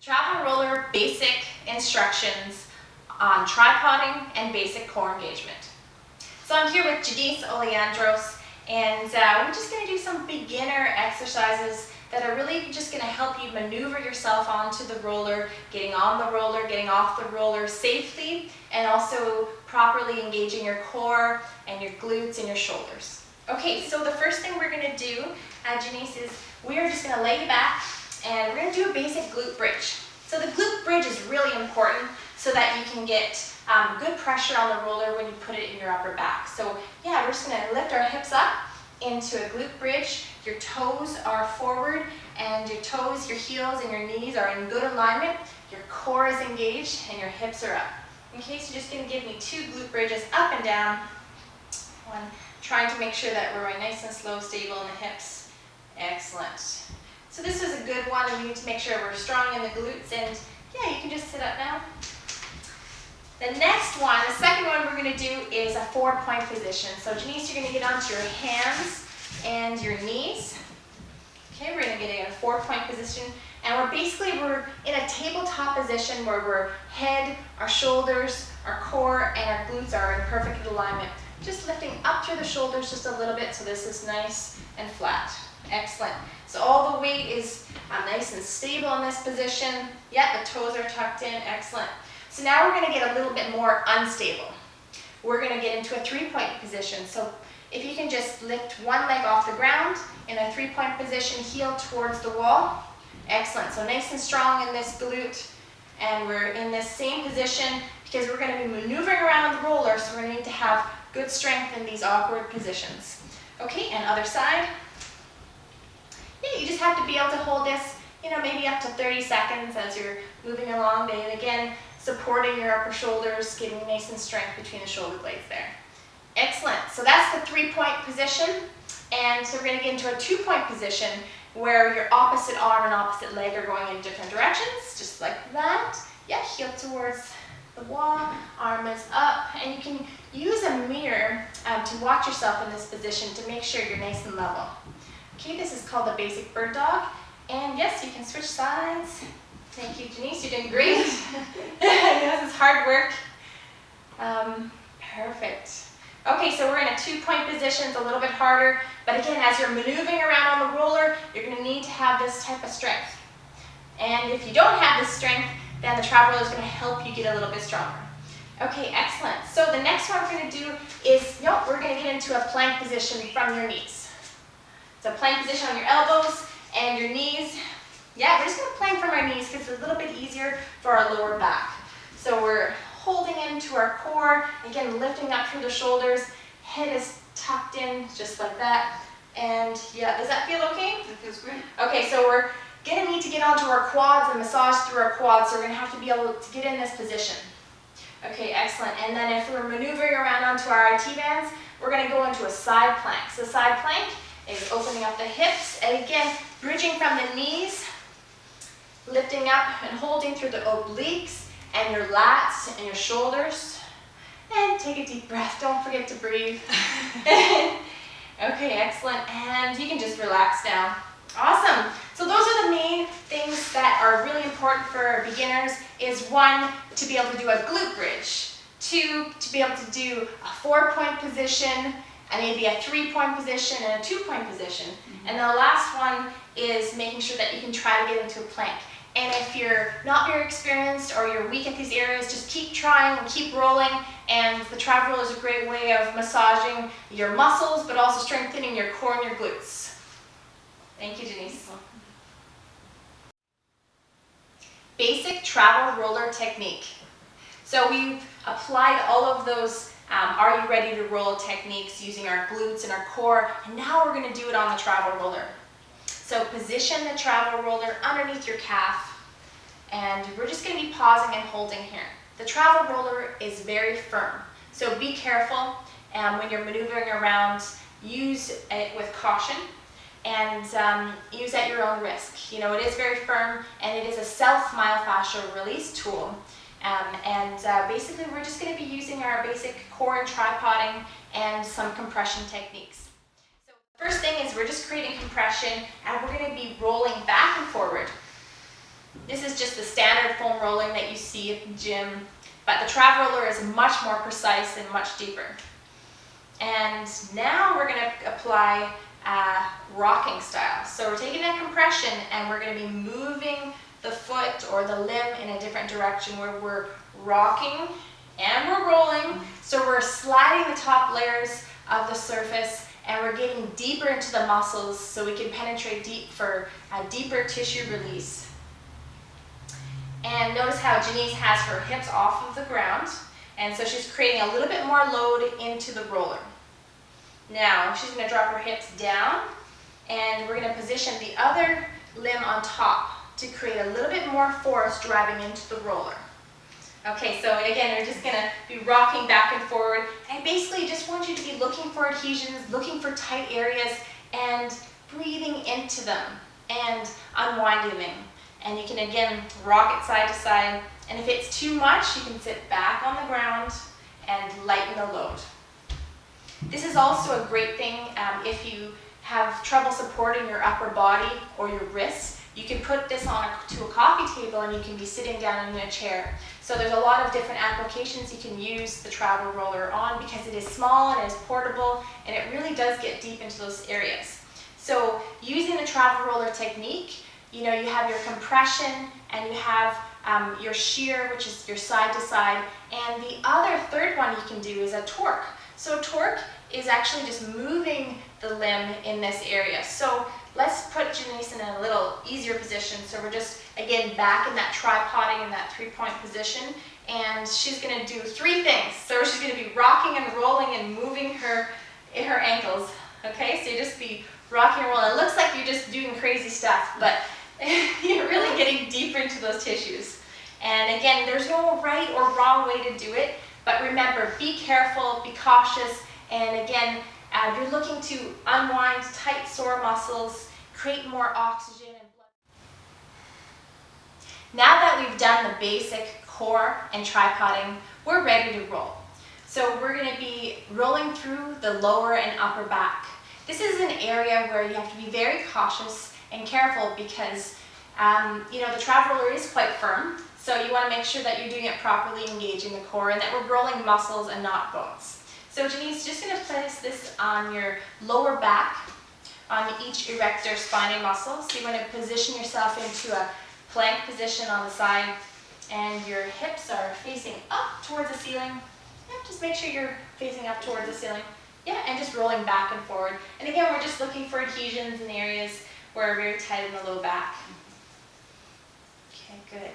Travel roller basic instructions on tripoding and basic core engagement. So I'm here with Janice Oleandros, and we're just going to do some beginner exercises that are really just going to help you maneuver yourself onto the roller, getting on the roller, getting off the roller safely, and also properly engaging your core and your glutes and your shoulders. Okay, so the first thing we're going to do, Janice, is we're just going to lay you back and we're going to do a basic glute bridge. So the glute bridge is really important so that you can get good pressure on the roller when you put it in your upper back. So yeah, we're just going to lift our hips up into a glute bridge. Your toes are forward and your toes, your heels and your knees are in good alignment. Your core is engaged and your hips are up. Okay, so just going to give me 2 glute bridges up and down. One, trying to make sure that we're nice and slow, stable in the hips. Excellent. So this is a good one, and we need to make sure we're strong in the glutes, and yeah, you can just sit up now. The next one, the second one we're going to do is a 4-point position. So Janice, you're going to get onto your hands and your knees. Okay, we're going to get in a 4-point position, and we're in a tabletop position where we're head, our shoulders, our core, and our glutes are in perfect alignment. Just lifting up through the shoulders just a little bit so this is nice and flat. Excellent. So all the weight is nice and stable in this position. Yeah, the toes are tucked in. Excellent. So now we're going to get a little bit more unstable. We're going to get into a 3-point position. So if you can just lift one leg off the ground in a 3-point position, heel towards the wall. Excellent. So nice and strong in this glute. And we're in this same position because we're going to be maneuvering around the roller, so we're going to need to have good strength in these awkward positions. Okay, and other side. Yeah, you just have to be able to hold this, maybe up to 30 seconds as you're moving along. And again, supporting your upper shoulders, getting nice and strength between the shoulder blades there. Excellent. So that's the 3-point position. And so we're going to get into a 2-point position where your opposite arm and opposite leg are going in different directions, just like that. Yeah, heel towards the wall, arm is up, and you can use a mirror to watch yourself in this position to make sure you're nice and level. Okay, this is called the basic bird dog, and yes, you can switch sides. Thank you, Janice, you're doing great. This is hard work. Perfect. Okay, so we're in a 2-point position. It's a little bit harder, but again, as you're maneuvering around on the roller, you're going to need to have this type of strength. And if you don't have this strength, then the travel roller is going to help you get a little bit stronger. Okay, excellent. So the next one we're going to do is, we're going to get into a plank position from your knees. So plank position on your elbows and your knees. Yeah, we're just going to plank from our knees because it's a little bit easier for our lower back. So we're holding into our core, again lifting up through the shoulders, head is tucked in just like that. And yeah, does that feel okay? That feels great. Okay, so we're going to need to get onto our quads and massage through our quads, so we're going to have to be able to get in this position. Okay, excellent. And then if we're maneuvering around onto our IT bands, we're going to go into a side plank. So side plank is opening up the hips, and again, bridging from the knees, lifting up and holding through the obliques and your lats and your shoulders. And take a deep breath. Don't forget to breathe. Okay, excellent. And you can just relax now. Awesome. So those are the main things that are really important for beginners. Is 1, to be able to do a glute bridge. 2, to be able to do a 4-point position, and maybe a 3-point position and a 2-point position. And the last one is making sure that you can try to get into a plank. And if you're not very experienced or you're weak at these areas, just keep trying and keep rolling. And the travel roller is a great way of massaging your muscles, but also strengthening your core and your glutes. Thank you, Janice. Basic travel roller technique. So we've applied all of those are you ready to roll techniques using our glutes and our core, and now we're going to do it on the travel roller. So position the travel roller underneath your calf, and we're just going to be pausing and holding here. The travel roller is very firm, so be careful when you're maneuvering around. Use it with caution and use at your own risk. It is very firm, and it is a self-myofascial release tool. Basically we're just going to be using our basic core and tripoding and some compression techniques. So the first thing is we're just creating compression, and we're going to be rolling back and forward. This is just the step. rolling that you see at the gym, but the trap roller is much more precise and much deeper. And now we're going to apply rocking style. So we're taking that compression and we're going to be moving the foot or the limb in a different direction where we're rocking and we're rolling. So we're sliding the top layers of the surface and we're getting deeper into the muscles so we can penetrate deep for a deeper tissue release. And notice how Janice has her hips off of the ground, and so she's creating a little bit more load into the roller. Now she's going to drop her hips down and we're going to position the other limb on top to create a little bit more force driving into the roller. Okay, so again, we're just going to be rocking back and forward, and basically just want you to be looking for adhesions, looking for tight areas, and breathing into them and unwinding them. And you can again rock it side to side, and if it's too much, you can sit back on the ground and lighten the load. This is also a great thing if you have trouble supporting your upper body or your wrists. You can put this to a coffee table and you can be sitting down in a chair. So there's a lot of different applications you can use the travel roller on because it is small and it is portable and it really does get deep into those areas. So using the travel roller technique, you know, you have your compression and you have your shear, which is your side to side, and the other third one you can do is a torque. So torque is actually just moving the limb in this area. So let's put Janice in a little easier position. So we're just, again, back in that tripoding in that 3-point position. And she's going to do 3 things. So she's going to be rocking and rolling and moving her ankles. Okay, so you just be rocking and rolling. It looks like you're just doing crazy stuff, but you're really getting deeper into those tissues. And again, there's no right or wrong way to do it. But remember, be careful, be cautious, and again, you're looking to unwind tight, sore muscles, create more oxygen and blood. Now that we've done the basic core and tripoding, we're ready to roll. So we're going to be rolling through the lower and upper back. This is an area where you have to be very cautious and careful because you know, the travel roller is quite firm. So you want to make sure that you're doing it properly, engaging the core, and that we're rolling muscles and not bones. So Janice is just going to place this on your lower back, on each erector spinae muscle. So you want to position yourself into a plank position on the side, and your hips are facing up towards the ceiling. Yeah, just make sure you're facing up towards the ceiling. Yeah, and just rolling back and forward. And again, we're just looking for adhesions in areas where we're very tight in the low back. Okay, good.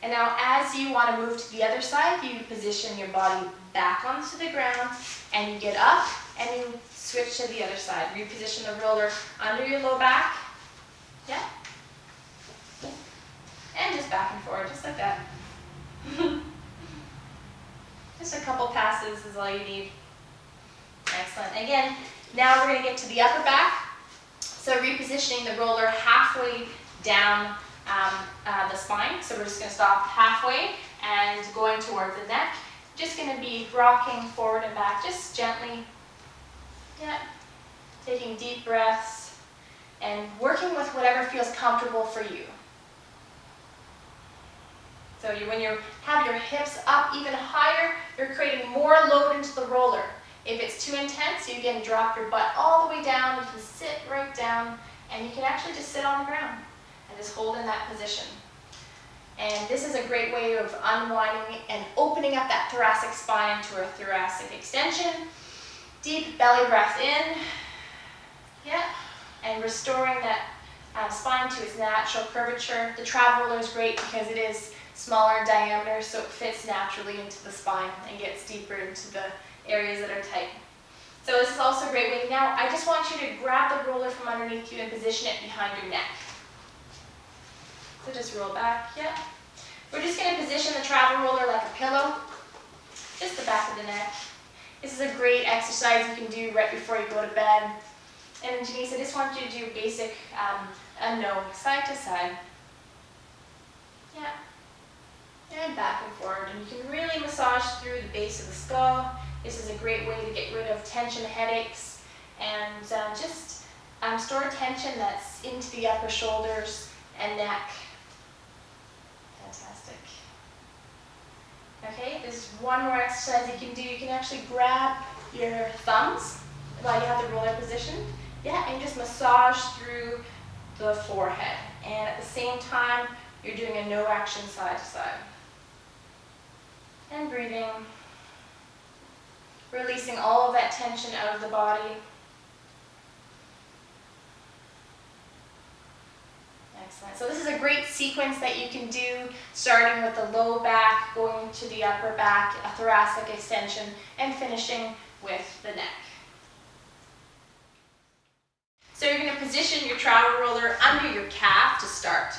And now as you want to move to the other side, you position your body back onto the ground and you get up and you switch to the other side. Reposition the roller under your low back. Yeah. And just back and forward, just like that. Just a couple passes is all you need. Excellent. Again, now we're going to get to the upper back. So repositioning the roller halfway down the spine. So we're just going to stop halfway and going towards the neck. Just going to be rocking forward and back, just gently. Yeah. Taking deep breaths and working with whatever feels comfortable for you. So when you have your hips up even higher, you're creating more load into the roller. If it's too intense, you can drop your butt all the way down. You can sit right down, and you can actually just sit on the ground and just hold in that position. And this is a great way of unwinding and opening up that thoracic spine to a thoracic extension. Deep belly breath in. Yeah. And restoring that spine to its natural curvature. The travel roller is great because it is smaller in diameter, so it fits naturally into the spine and gets deeper into the areas that are tight. So this is also a great way. Now, I just want you to grab the roller from underneath you and position it behind your neck. So just roll back, yeah. We're just going to position the travel roller like a pillow, just the back of the neck. This is a great exercise you can do right before you go to bed. And Janice, I just want you to do basic no, side to side. Yeah. And back and forward. And you can really massage through the base of the skull. This is a great way to get rid of tension, headaches, and just store tension that's into the upper shoulders and neck. Fantastic. Okay, there's one more exercise you can do. You can actually grab your thumbs while you have the roller positioned. Yeah, and just massage through the forehead. And at the same time, you're doing a no action side to side. And breathing. Releasing all of that tension out of the body. Excellent. So this is a great sequence that you can do, starting with the low back, going to the upper back, a thoracic extension, and finishing with the neck. So you're going to position your travel roller under your calf to start.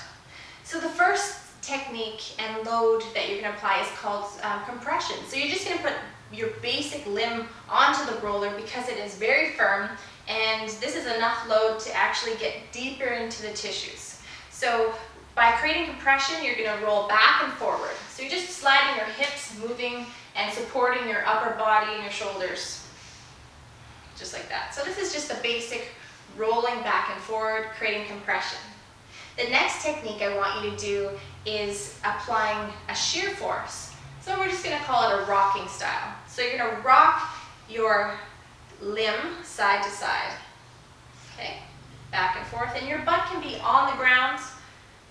So the first technique and load that you're going to apply is called compression. So you're just going to put your basic limb onto the roller because it is very firm, and this is enough load to actually get deeper into the tissues. So by creating compression, you're going to roll back and forward. So you're just sliding your hips, moving and supporting your upper body and your shoulders, just like that. So this is just the basic rolling back and forward, creating compression. The next technique I want you to do is applying a shear force. So we're just going to call it a rocking style. So you're going to rock your limb side to side. Okay, back and forth. And your butt can be on the ground,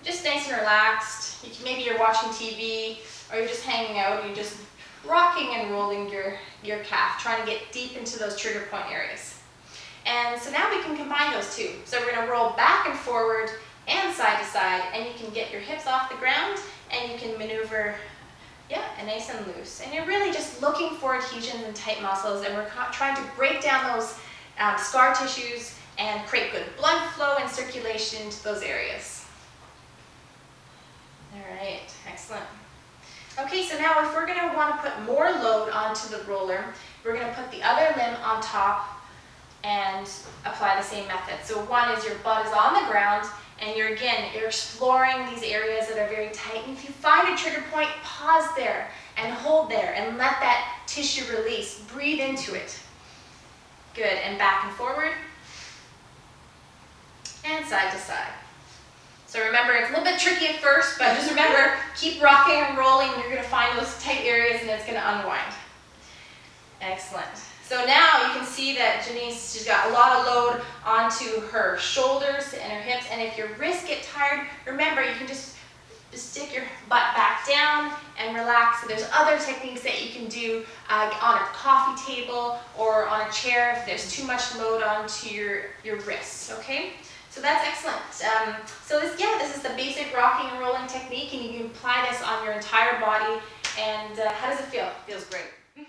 just nice and relaxed. Maybe you're watching TV or you're just hanging out and you're just rocking and rolling your calf, trying to get deep into those trigger point areas. And so now we can combine those two. So we're going to roll back and forward and side to side, and you can get your hips off the ground and you can maneuver, and nice and loose. And you're really just looking for adhesions and tight muscles, and we're trying to break down those scar tissues and create good blood flow and circulation into those areas. All right, excellent. Okay, so now if we're going to want to put more load onto the roller, we're going to put the other limb on top and apply the same method. So one is your butt is on the ground, and you're exploring these areas that are very tight. And if you find a trigger point, pause there and hold there and let that tissue release. Breathe into it. Good, and back and forward and side to side. So remember, it's a little bit tricky at first, but just remember, keep rocking and rolling, and you're going to find those tight areas and it's going to unwind. Excellent. So now you can see that Janice, she's got a lot of load onto her shoulders and her hips, and if your wrists get tired, remember you can just stick your butt back down and relax. So there's other techniques that you can do on a coffee table or on a chair if there's too much load onto your wrists, okay? So that's excellent. So this is the basic rocking and rolling technique, and you can apply this on your entire body. And how does it feel? It feels great.